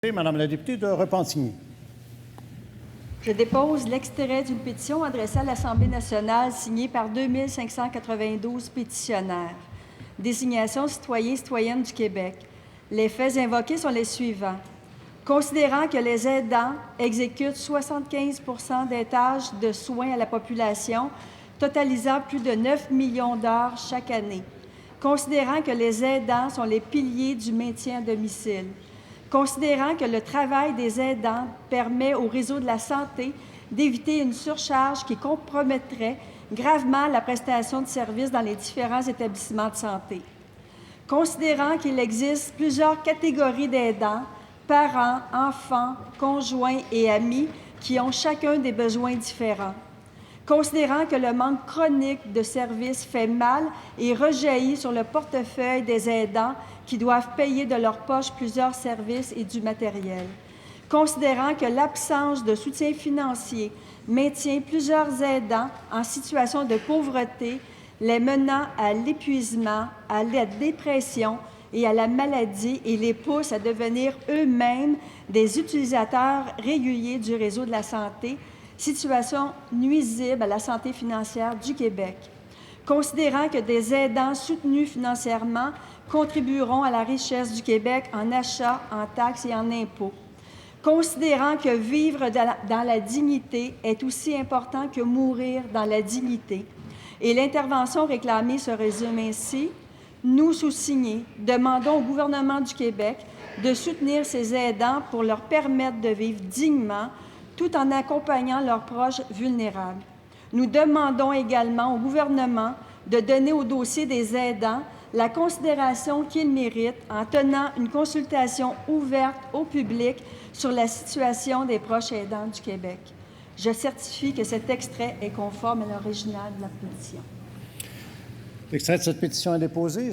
Madame la députée de Repentigny. Je dépose l'extrait d'une pétition adressée à l'Assemblée nationale signée par 2592 pétitionnaires. Désignation citoyens-citoyennes du Québec. Les faits invoqués sont les suivants. Considérant que les aidants exécutent 75 des tâches de soins à la population, totalisant plus de 9 millions d'heures chaque année. Considérant que les aidants sont les piliers du maintien à domicile. Considérant que le travail des aidants permet au réseau de la santé d'éviter une surcharge qui compromettrait gravement la prestation de services dans les différents établissements de santé. Considérant qu'il existe plusieurs catégories d'aidants, parents, enfants, conjoints et amis qui ont chacun des besoins différents. Considérant que le manque chronique de services fait mal et rejaillit sur le portefeuille des aidants qui doivent payer de leur poche plusieurs services et du matériel. Considérant que l'absence de soutien financier maintient plusieurs aidants en situation de pauvreté, les menant à l'épuisement, à la dépression et à la maladie et les pousse à devenir eux-mêmes des utilisateurs réguliers du réseau de la santé, situation nuisible à la santé financière du Québec. Considérant que des aidants soutenus financièrement contribueront à la richesse du Québec en achats, en taxes et en impôts. Considérant que vivre dans la dignité est aussi important que mourir dans la dignité. Et l'intervention réclamée se résume ainsi. Nous, sous-signés, demandons au gouvernement du Québec de soutenir ces aidants pour leur permettre de vivre dignement tout en accompagnant leurs proches vulnérables. Nous demandons également au gouvernement de donner au dossier des aidants la considération qu'ils méritent en tenant une consultation ouverte au public sur la situation des proches aidants du Québec. Je certifie que cet extrait est conforme à l'original de la pétition. L'extrait de cette pétition est déposé.